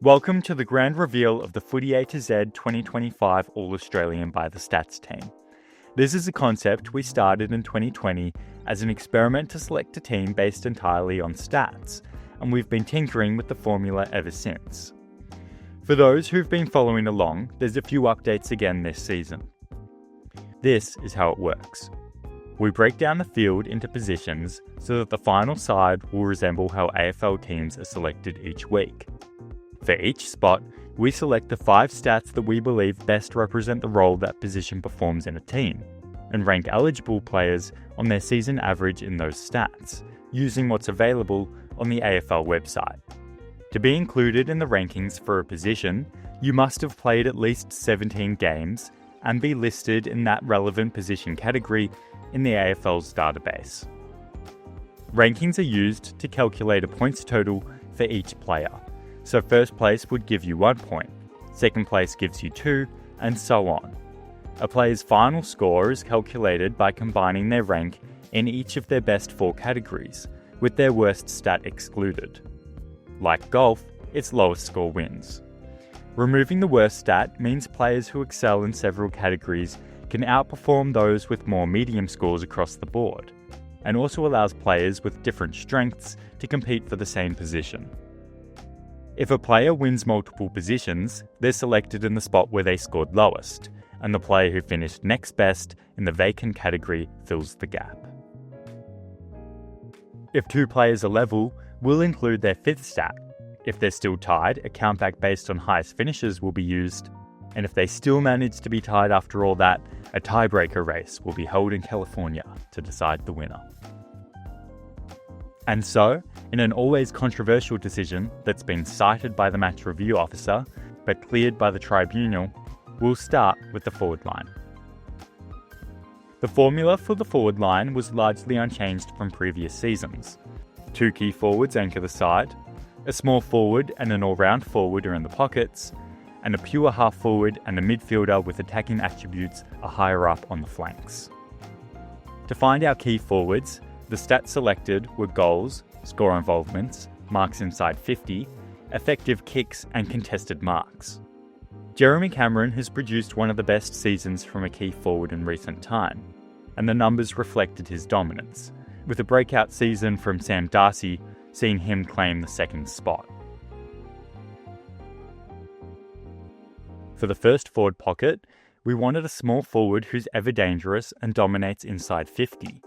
Welcome to the grand reveal of the Footy A to Z 2025 All-Australian by the Stats team. This is a concept we started in 2020 as an experiment to select a team based entirely on stats, and we've been tinkering with the formula ever since. For those who've been following along, there's a few updates again this season. This is how it works. We break down the field into positions so that the final side will resemble how AFL teams are selected each week. For each spot, we select the 5 stats that we believe best represent the role that position performs in a team, and rank eligible players on their season average in those stats, using what's available on the AFL website. To be included in the rankings for a position, you must have played at least 17 games and be listed in that relevant position category in the AFL's database. Rankings are used to calculate a points total for each player. So first place would give you 1 point, second place gives you 2, and so on. A player's final score is calculated by combining their rank in each of their best 4 categories, with their worst stat excluded. Like golf, its lowest score wins. Removing the worst stat means players who excel in several categories can outperform those with more medium scores across the board, and also allows players with different strengths to compete for the same position. If a player wins multiple positions, they're selected in the spot where they scored lowest, and the player who finished next best in the vacant category fills the gap. If 2 players are level, we'll include their 5th stat. If they're still tied, a countback based on highest finishes will be used, and if they still manage to be tied after all that, a tiebreaker race will be held in California to decide the winner. And so, in an always controversial decision that's been cited by the match review officer, but cleared by the tribunal, we'll start with the forward line. The formula for the forward line was largely unchanged from previous seasons. 2 key forwards anchor the side, a small forward and an all-round forward are in the pockets, and a pure half forward and a midfielder with attacking attributes are higher up on the flanks. To find our key forwards, the stats selected were goals, score involvements, marks inside 50, effective kicks and contested marks. Jeremy Cameron has produced one of the best seasons from a key forward in recent time, and the numbers reflected his dominance, with a breakout season from Sam Darcy seeing him claim the 2nd spot. For the first forward pocket, we wanted a small forward who's ever dangerous and dominates inside 50.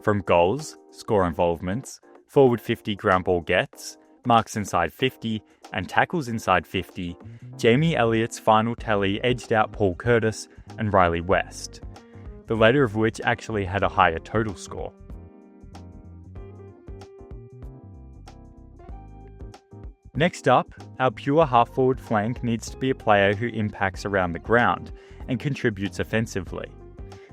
From goals, score involvements, forward 50 ground ball gets, marks inside 50, and tackles inside 50, Jamie Elliott's final tally edged out Paul Curtis and Riley West, the latter of which actually had a higher total score. Next up, our pure half-forward flank needs to be a player who impacts around the ground and contributes offensively.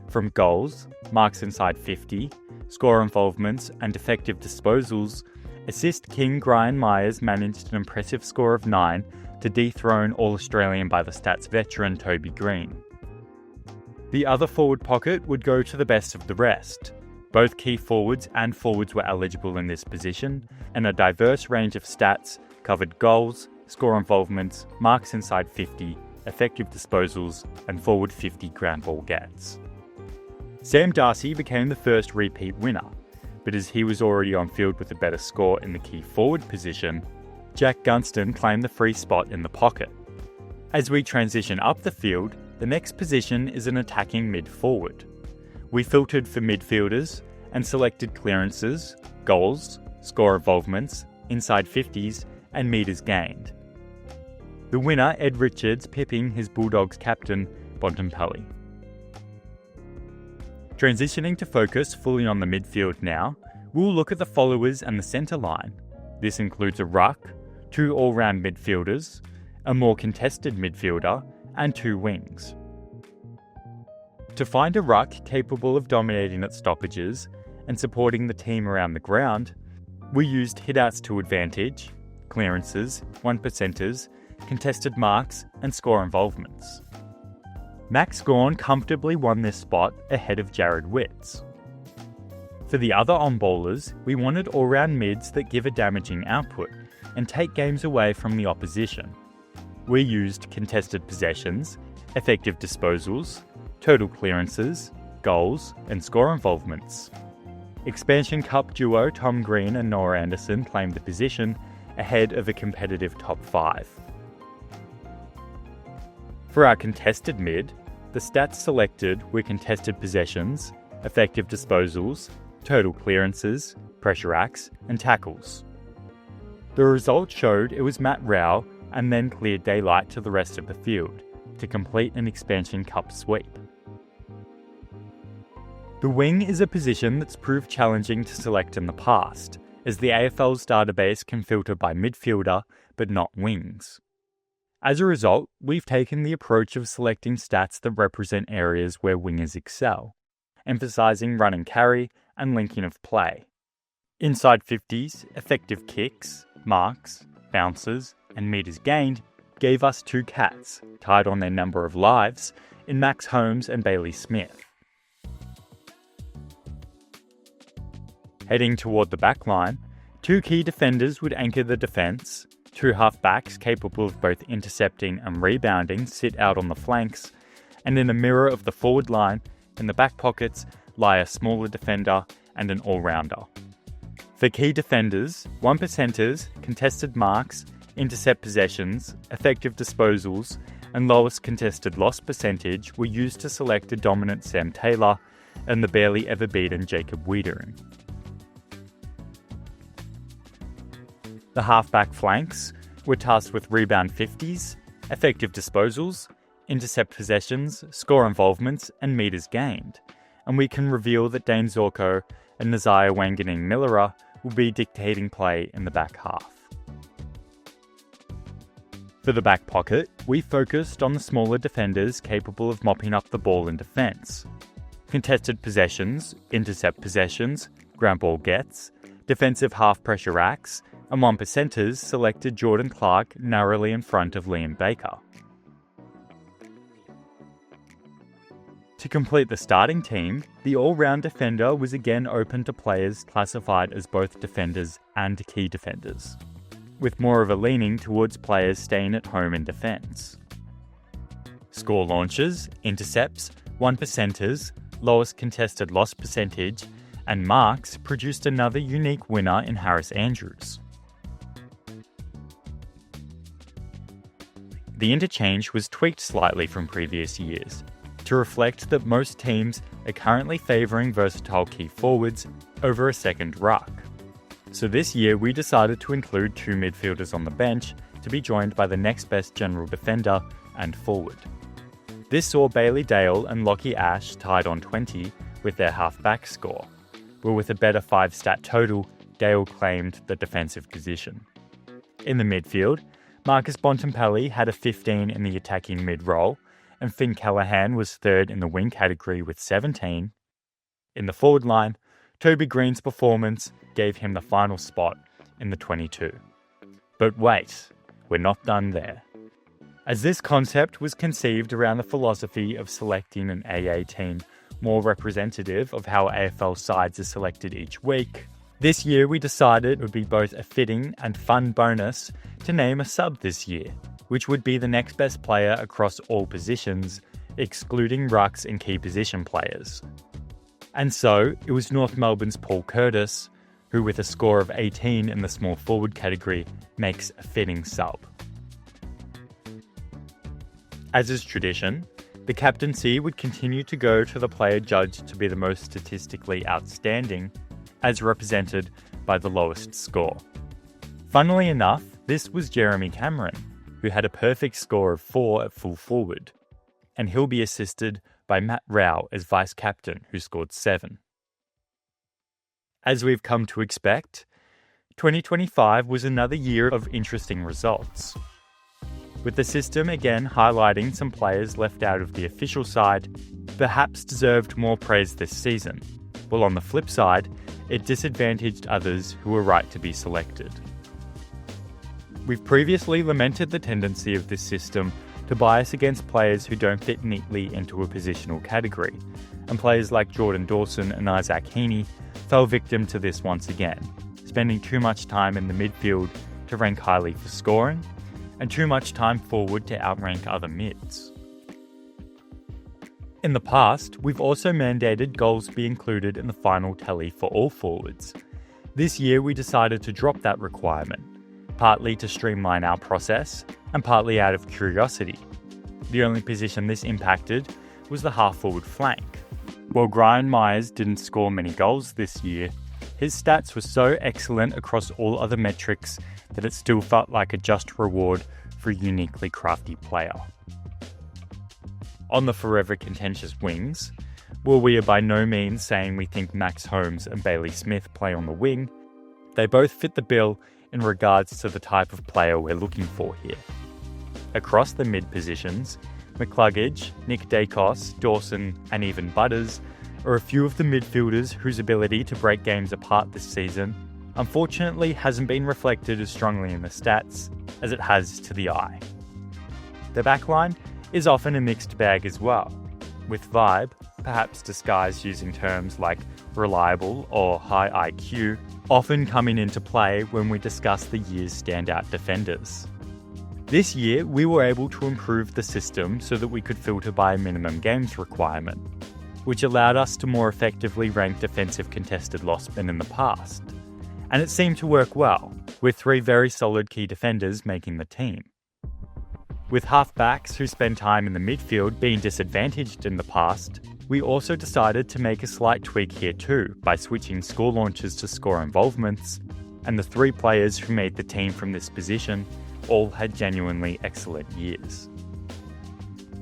From goals, marks inside 50, score involvements and effective disposals, assist king Brian Myers managed an impressive score of 9 to dethrone All-Australian by the Stats veteran Toby Green. The other forward pocket would go to the best of the rest. Both key forwards and forwards were eligible in this position, and a diverse range of stats covered goals, score involvements, marks inside 50, effective disposals, and forward 50 ground ball gets. Sam Darcy became the first repeat winner, but as he was already on field with a better score in the key forward position, Jack Gunston claimed the free spot in the pocket. As we transition up the field, the next position is an attacking mid-forward. We filtered for midfielders and selected clearances, goals, score involvements, inside 50s, and metres gained. The winner, Ed Richards, pipping his Bulldogs captain, Bontempelli. Transitioning to focus fully on the midfield now, we'll look at the followers and the centre line. This includes a ruck, 2 all-round midfielders, a more contested midfielder, and 2 wings. To find a ruck capable of dominating at stoppages and supporting the team around the ground, we used hitouts to advantage, clearances, 1%ers, contested marks, and score involvements. Max Gawn comfortably won this spot ahead of Jared Witts. For the other on-bowlers, we wanted all-round mids that give a damaging output, and take games away from the opposition. We used contested possessions, effective disposals, total clearances, goals, and score involvements. Expansion Cup duo Tom Green and Noah Anderson claimed the position ahead of a competitive top 5. For our contested mid, the stats selected were contested possessions, effective disposals, total clearances, pressure acts, and tackles. The results showed it was Matt Rao and then cleared daylight to the rest of the field to complete an Expansion Cup sweep. The wing is a position that's proved challenging to select in the past, as the AFL's database can filter by midfielder but not wings. As a result, we've taken the approach of selecting stats that represent areas where wingers excel, emphasising run and carry and linking of play. Inside 50s, effective kicks, marks, bounces, and metres gained gave us 2 cats, tied on their number of lives, in Max Holmes and Bailey Smith. Heading toward the back line, 2 key defenders would anchor the defence, 2 half-backs capable of both intercepting and rebounding sit out on the flanks, and in the mirror of the forward line, in the back pockets, lie a smaller defender and an all-rounder. For key defenders, 1%ers, contested marks, intercept possessions, effective disposals, and lowest contested loss percentage were used to select a dominant Sam Taylor and the barely ever beaten Jacob Wiedering. The half-back flanks were tasked with rebound 50s, effective disposals, intercept possessions, score involvements, and metres gained, and we can reveal that Dane Zorko and Nazaya Wanganing-Millera will be dictating play in the back half. For the back pocket, we focused on the smaller defenders capable of mopping up the ball in defence. Contested possessions, intercept possessions, ground ball gets, defensive half-pressure acts, and 1%ers selected Jordan Clark narrowly in front of Liam Baker. To complete the starting team, the all-round defender was again open to players classified as both defenders and key defenders, with more of a leaning towards players staying at home in defence. Score launches, intercepts, 1%ers, lowest contested loss percentage, and marks produced another unique winner in Harris Andrews. The interchange was tweaked slightly from previous years to reflect that most teams are currently favouring versatile key forwards over a second ruck. So this year we decided to include 2 midfielders on the bench to be joined by the next best general defender and forward. This saw Bailey Dale and Lockie Ash tied on 20 with their half-back score, but with a better 5-stat total, Dale claimed the defensive position. In the midfield, Marcus Bontempelli had a 15 in the attacking mid-role, and Finn Callaghan was third in the wing category with 17. In the forward line, Toby Green's performance gave him the final spot in the 22. But wait, we're not done there. As this concept was conceived around the philosophy of selecting an AA team more representative of how AFL sides are selected each week, this year we decided it would be both a fitting and fun bonus to name a sub this year, which would be the next best player across all positions, excluding rucks and key position players. And so, it was North Melbourne's Paul Curtis, who with a score of 18 in the small forward category, makes a fitting sub. As is tradition, the captaincy would continue to go to the player judged to be the most statistically outstanding, as represented by the lowest score. Funnily enough, this was Jeremy Cameron, who had a perfect score of 4 at full forward, and he'll be assisted by Matt Rao as vice-captain, who scored 7. As we've come to expect, 2025 was another year of interesting results, with the system again highlighting some players left out of the official side, perhaps deserved more praise this season, while on the flip side, it disadvantaged others who were right to be selected. We've previously lamented the tendency of this system to bias against players who don't fit neatly into a positional category, and players like Jordan Dawson and Isaac Heaney fell victim to this once again, spending too much time in the midfield to rank highly for scoring, and too much time forward to outrank other mids. In the past, we've also mandated goals be included in the final tally for all forwards. This year we decided to drop that requirement, partly to streamline our process and partly out of curiosity. The only position this impacted was the half-forward flank. While Brian Myers didn't score many goals this year, his stats were so excellent across all other metrics that it still felt like a just reward for a uniquely crafty player. On the forever contentious wings, while we are by no means saying we think Max Holmes and Bailey Smith play on the wing, they both fit the bill in regards to the type of player we're looking for here. Across the mid positions, McCluggage, Nick Dacos, Dawson and even Butters are a few of the midfielders whose ability to break games apart this season unfortunately hasn't been reflected as strongly in the stats as it has to the eye. The backline is often a mixed bag as well, with vibe, perhaps disguised using terms like reliable or high IQ, often coming into play when we discuss the year's standout defenders. This year, we were able to improve the system so that we could filter by a minimum games requirement, which allowed us to more effectively rank defensive contested loss men in the past. And it seemed to work well, with 3 very solid key defenders making the team. With half-backs who spend time in the midfield being disadvantaged in the past, we also decided to make a slight tweak here too by switching score launches to score involvements, and the 3 players who made the team from this position all had genuinely excellent years.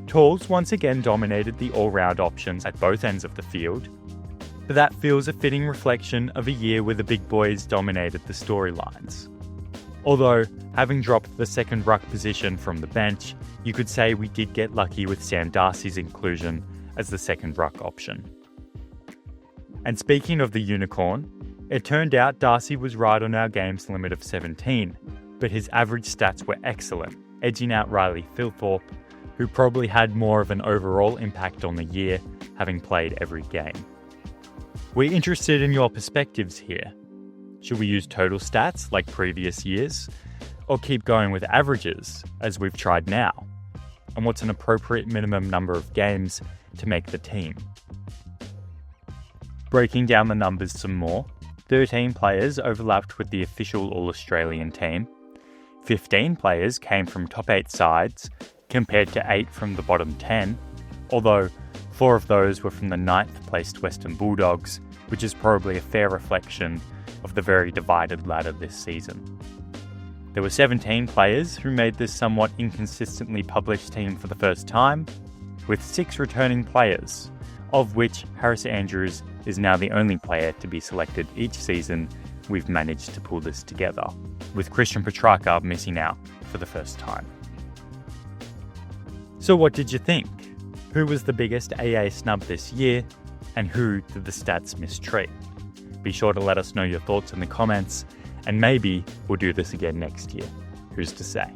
Tools once again dominated the all-round options at both ends of the field, but that feels a fitting reflection of a year where the big boys dominated the storylines. Although, having dropped the second ruck position from the bench, you could say we did get lucky with Sam Darcy's inclusion as the second ruck option. And speaking of the unicorn, it turned out Darcy was right on our game's limit of 17, but his average stats were excellent, edging out Riley Philthorpe, who probably had more of an overall impact on the year, having played every game. We're interested in your perspectives here. Should we use total stats like previous years, or keep going with averages, as we've tried now? And what's an appropriate minimum number of games to make the team? Breaking down the numbers some more, 13 players overlapped with the official All-Australian team, 15 players came from top 8 sides, compared to 8 from the bottom 10, although 4 of those were from the 9th placed Western Bulldogs, which is probably a fair reflection of the very divided ladder this season. There were 17 players who made this somewhat inconsistently published team for the first time, with 6 returning players, of which Harris Andrews is now the only player to be selected each season. We've managed to pull this together, with Christian Petrarca missing out for the first time. So what did you think? Who was the biggest AA snub this year, and who did the stats mistreat? Be sure to let us know your thoughts in the comments, and maybe we'll do this again next year. Who's to say?